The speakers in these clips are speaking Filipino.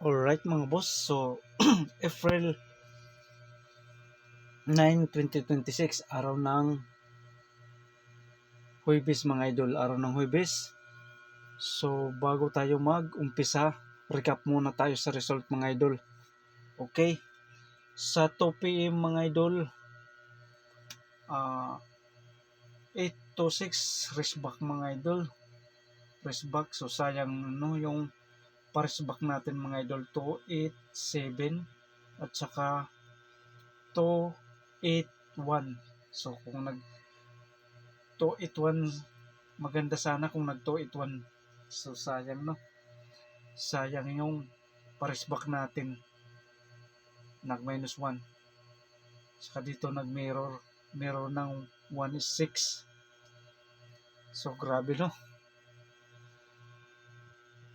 Alright mga boss, so April 9, 2026, araw ng Huwebes mga idol, araw ng Huwebes. So bago tayo mag-umpisa, recap muna tayo sa result mga idol. Okay, sa 2 PM mga idol, 8 to 6 raceback mga idol. Raceback, so sayang yung parisback natin mga idol, 287 at saka 281. So kung 281, maganda sana kung nag 281. So sayang, no, sayang yung parisback natin, nag -1. Saka dito nag mirror ng 1 is 6. So grabe, no,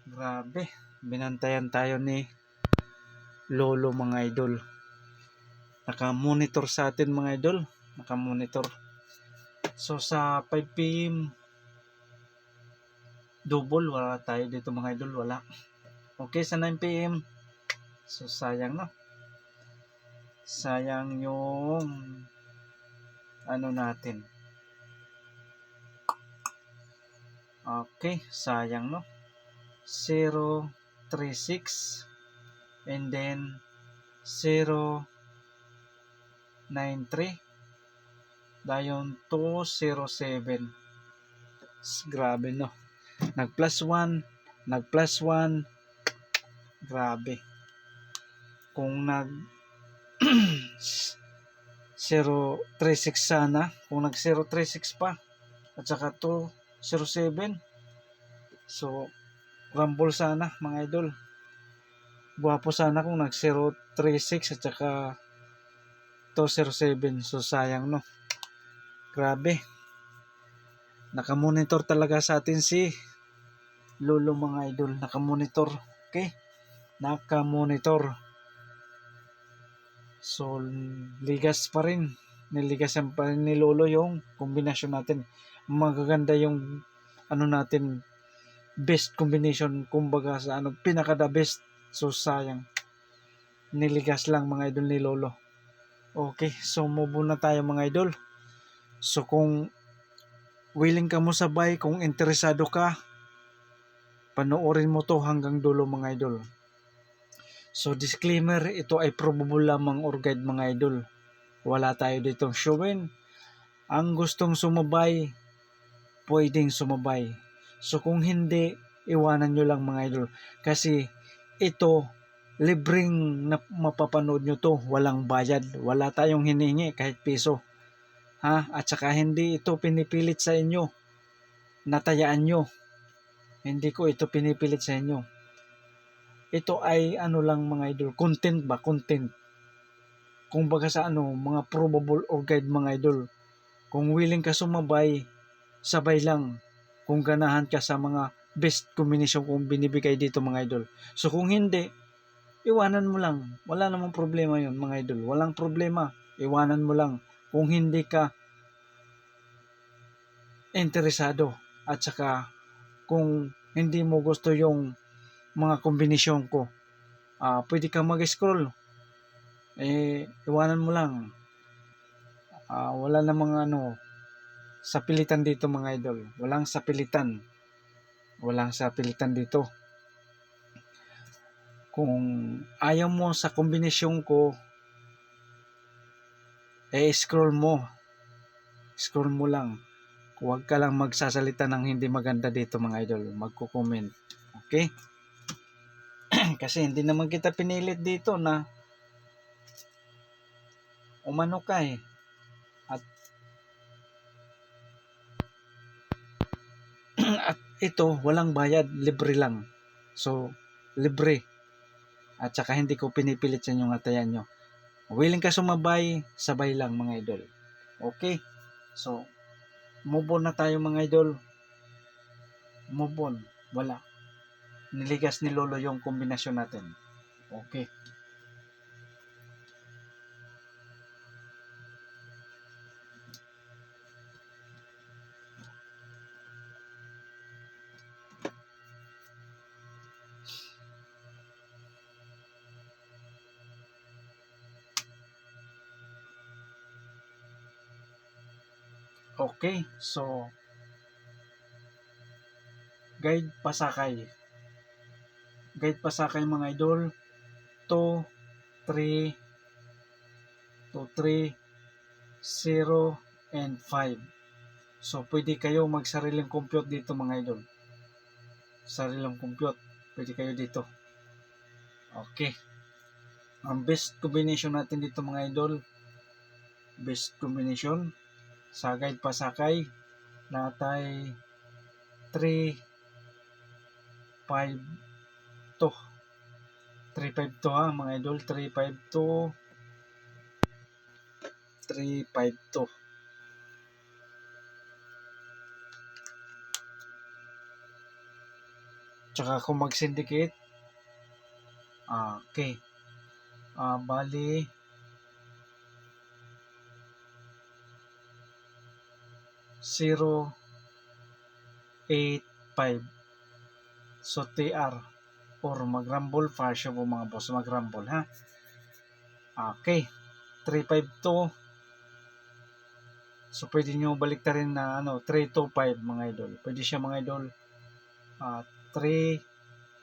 grabe, binantayan tayo ni Lolo mga idol. Naka-monitor sa atin mga idol, naka-monitor. So sa 5 PM double, wala tayo dito mga idol, wala. Okay, sa 9 PM, so sayang, no, sayang yung ano natin. Okay, sayang, no, 036 and then 093 dayon 207. Grabe, no, nag +1, nag +1, grabe. Kung nag 036 sana, kung nag 036 pa at saka 207, so rumble sana mga idol. Guwapo sana kung nag 036 at saka 207. So sayang, no, grabe. Nakamonitor talaga sa atin si Lolo mga idol, nakamonitor. Okay, nakamonitor. So ligas pa rin, niligasan pa rin ni Lolo yung kombinasyon natin. Magaganda yung ano natin, best combination, kumbaga sa ano, pinaka the best. So sayang, niligas lang mga idol ni Lolo. Okay, so move na tayo mga idol. So kung willing ka mo sabay, kung interesado ka, panoorin mo to hanggang dulo mga idol. So disclaimer, ito ay probable lamang or guide mga idol. Wala tayo ditong showin. Ang gustong sumabay, pwedeng sumabay. So kung hindi, iwanan nyo lang mga idol. Kasi ito, libreng na mapapanood nyo to, walang bayad. Wala tayong hiningi kahit piso. Ha? At saka hindi ito pinipilit sa inyo, natayaan nyo. Hindi ko ito pinipilit sa inyo. Ito ay ano lang mga idol, content ba? Content. Kung baga sa ano, mga probable or guide mga idol. Kung willing ka sumabay, sabay lang. Kung ganahan ka sa mga best combination kung binibigay dito mga idol. So kung hindi, iwanan mo lang. Wala namang problema yun mga idol. Walang problema. Iwanan mo lang. Kung hindi ka interesado at saka kung hindi mo gusto yung mga kombinasyon ko, pwede ka mag-scroll. Iwanan mo lang. Wala namang ano, sapilitan dito mga idol. Walang sapilitan. Walang sapilitan dito. Kung ayaw mo sa kombinasyon ko, scroll mo. Scroll mo lang. Huwag ka lang magsasalita ng hindi maganda dito mga idol. Magko-comment. Okay? Kasi hindi naman kita pinilit dito na umano ka eh. At ito, walang bayad, libre lang. So, libre. At saka hindi ko pinipilit sa inyo atayan nyo. Willing ka sumabay, sabay lang mga idol. Okay? So, move on na tayo mga idol. Move on. Wala. Niligas ni Lolo yung kombinasyon natin. Okay. Okay, so guide pasakay. Guide pasakay mga idol, 2, 3, 2, 3, 0, and 5. So, pwede kayo magsariling compute dito mga idol. Sariling compute. Pwede kayo dito. Okay. Ang best combination natin dito mga idol, best combination sa guide pasakay, natay 3, 5, 2. 3, 5, 2 ha mga idol. 3, 5, 2. 3, 5, 2. Tsaka kung mag-syndicate, okay. Bali, 0, 8, 5. So, TR or mag-rumble, partial po mga boss, mag-rumble ha. Okay. 3, 5, 2. So, pwede nyo baliktarin na 3, 2, 5 mga idol. Pwede siya mga idol. 3,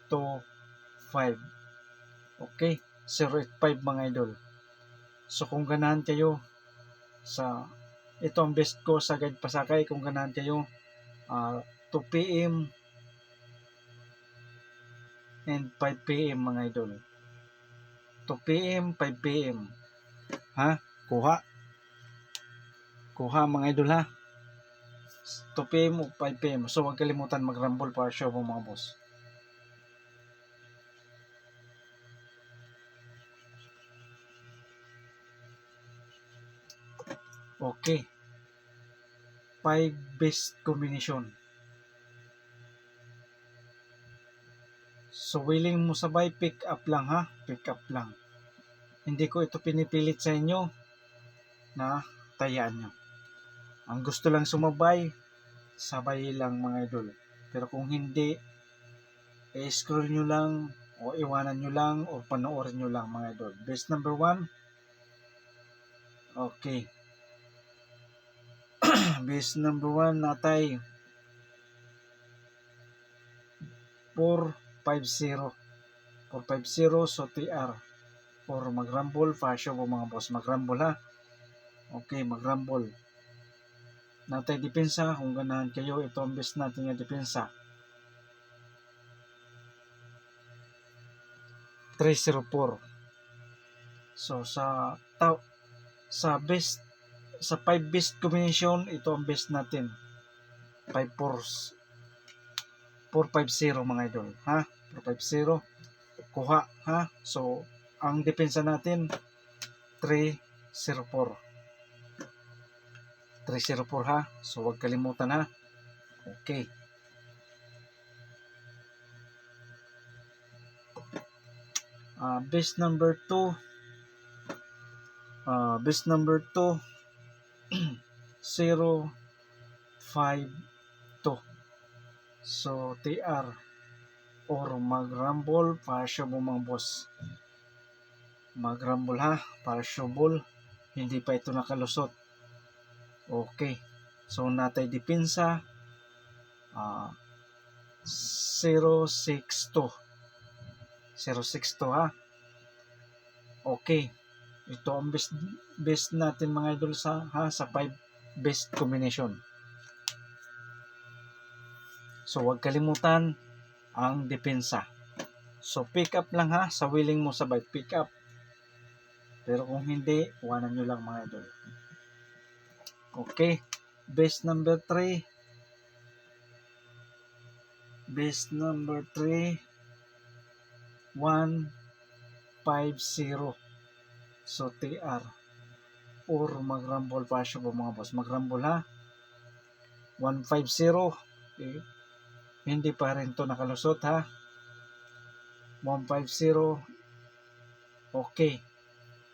2, 5. Okay. 0, 8, 5 mga idol. So, kung ganahan kayo sa ito ang best ko sa guide pasakay, kung ganahan kayo 2 p.m. and 5 p.m. mga idol. 2 p.m. 5 p.m. Ha? Kuha mga idol ha. 2 p.m. o 5 p.m. So huwag kalimutan mag-rumble para show mo mga boss. Okay. 5 best combination. So willing mo sabay, pick up lang ha. Pick up lang. Hindi ko ito pinipilit sa inyo na tayaan nyo. Ang gusto lang sumabay, sabay lang mga idol. Pero kung hindi, scroll nyo lang o iwanan nyo lang o panoorin nyo lang mga idol. Best number 1. Okay. Base number 1 natay 450. 450 so TR or mag-rumble fasyo po mga boss, mag-rumble ha. Okay, mag-rumble. Natay depensa kung ganahan kayo, ito ang best natin nga depensa. 304. So sa 5 best combination, ito ang best natin. 450 mga idol ha. 450 kuha ha. So ang depensa natin 304 ha. So huwag kalimutan ha. Okay. Best number 2. Best number 2 0, 5, 2. So TR or mag-rumble para siya mo mga boss. Mag-rumble ha, para showball. Hindi pa ito nakalusot. Okay. So natay depensa 062 ha. Okay. Ito ang best natin mga idol sa 5 best combination. So huwag kalimutan ang depensa. So pick up lang ha, sa willing mo sabay pick up. Pero kung hindi, iwanan nyo lang mga idol. Okay. Best number 3. Best number 3. 150. So TR or mag-rumble pa siya po mga boss. Mag-rumble ha. 150. Okay. Hindi pa rin to nakalusot ha. 150. Okay.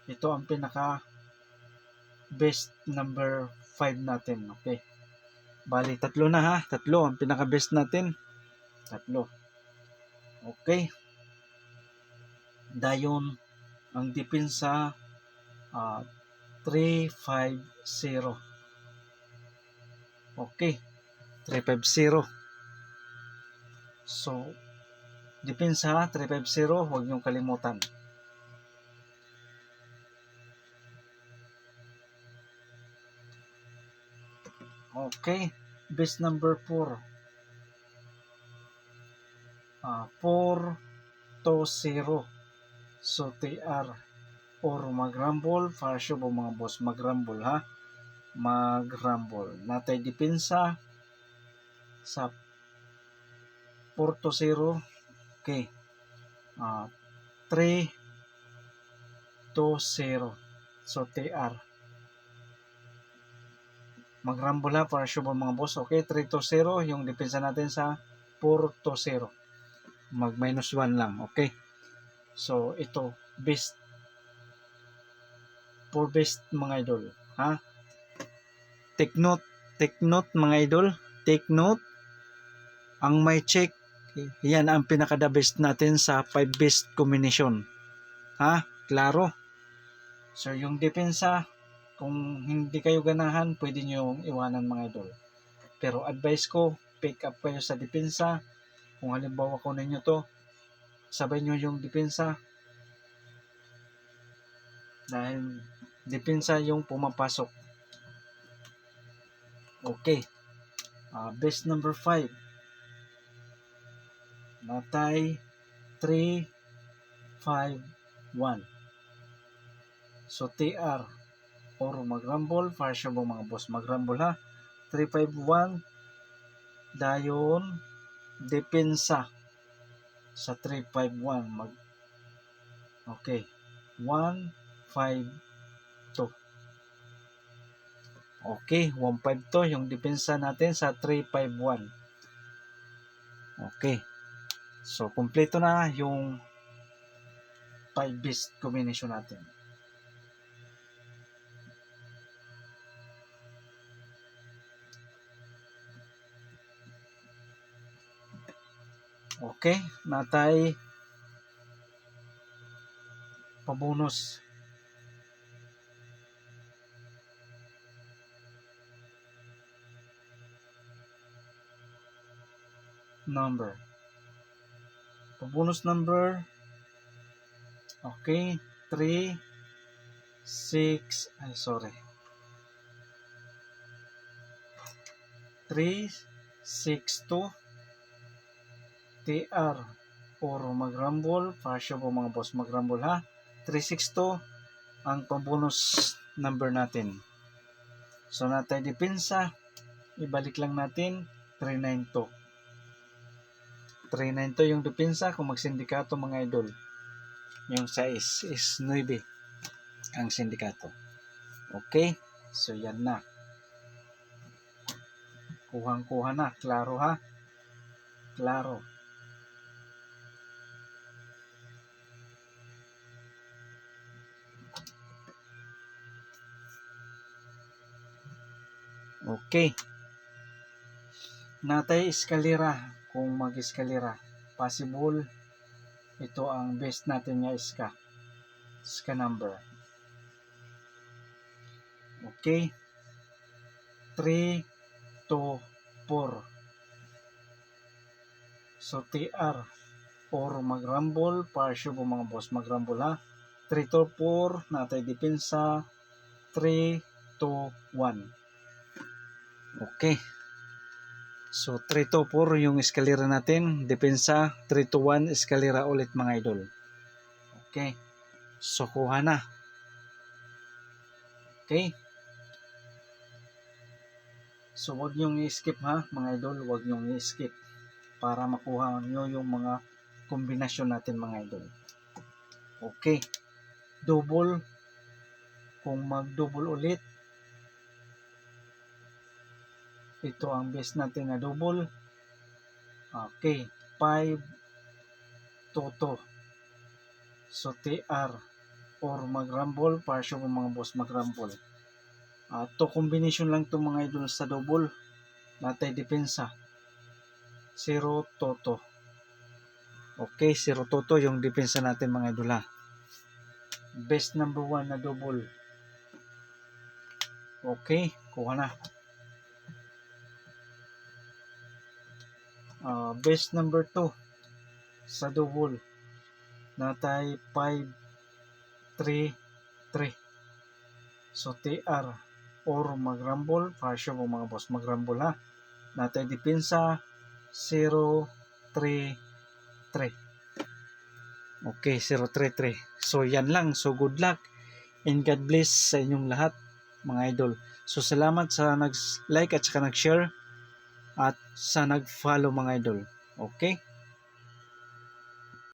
Ito ang pinaka best number 5 natin. Okay. Bali, 3 na ha. 3 ang pinaka best natin. 3. Okay. Dayon ang depensa 350. Okay. 350. So, depensa ha, 350, huwag niyong kalimutan. Okay, base number 4. 420. So, TR or mag-rumble, para sure po mga boss, mag-rumble ha. Mag-rumble. Natay depensa sa 420. Okay. 320. So, TR. Mag-rumble ha, para sure po mga boss. Okay, 320 yung depensa natin sa 420. Mag-minus 1 lang. Okay. So, ito, best for best mga idol. Ha? Take note mga idol. Take note. Ang may check, yan ang pinaka-the best natin sa 5 best combination. Ha? Klaro? So, yung depensa, kung hindi kayo ganahan, pwede nyo iwanan mga idol. Pero advice ko, pick up kayo sa depensa. Kung halimbawa kunin nyo to, sabay nyo yung depensa. Dahil depensa yung pumapasok. Okay. Best number 5. Natay 3, 5, 1. So, TR or mag-rumble, para siya mo mga boss, mag-rumble ha. 3, 5, 1. Dayon, depensa sa 3, 5, 1. Okay. 1, 5, 2. Okay, 1, 5 to yung depensa natin sa 3, 5, 1. Okay. So, kompleto na yung 5 best combination natin. Okay, natay pabonus. Number. Pabonus number. Okay, 3, 6, 3, 6, 2, TR or mag-rumble, para siya po mga boss, mag-rumble ha. 362 ang pabonus number natin. So, natay depensa, ibalik lang natin 392. 392 yung depensa kung mag-sindikato mga idol. Yung size is 9 ang sindikato. Okay, so yan na. Kuhang-kuha na, klaro ha? Klaro. Okay. Natay eskalera. Kung mag-eskalera, possible ito ang best natin nga iska number. Okay, 3, 2, 4. So, TR or mag-rumble, para sure po mga boss, mag-rumble ha. 3, 2, 4, natay depensa 3, 2, 1. Okay. So, 3 to 4 yung eskalera natin. Depensa, 3 to 1, eskalera ulit mga idol. Okay. So, kuha na. Okay. So, wag nyong i-skip ha, mga idol. Wag nyong i-skip para makuha nyo yung mga kombinasyon natin mga idol. Okay. Double. Kung mag-double ulit, ito ang best natin na double. Okay. 5, 2, 2. So, TR or mag-rumble, para sure mga boss mag-rumble. To combination lang to mga idol sa double. Natay depensa 0, toto. Okay, 0, toto yung depensa natin mga idol ha. Best number 1 na double. Okay, kuha na. Best number 2 sa double. Natay 5-3-3. So TR or mag-rumble. Para sure mo mga boss mag-rumble ha. Natay depensa 0-3-3. Okay, 0-3-3. So yan lang. So good luck and God bless sa inyong lahat mga idol. So salamat sa nag-like at saka nag-share at sa nag-follow mga idol. Okay?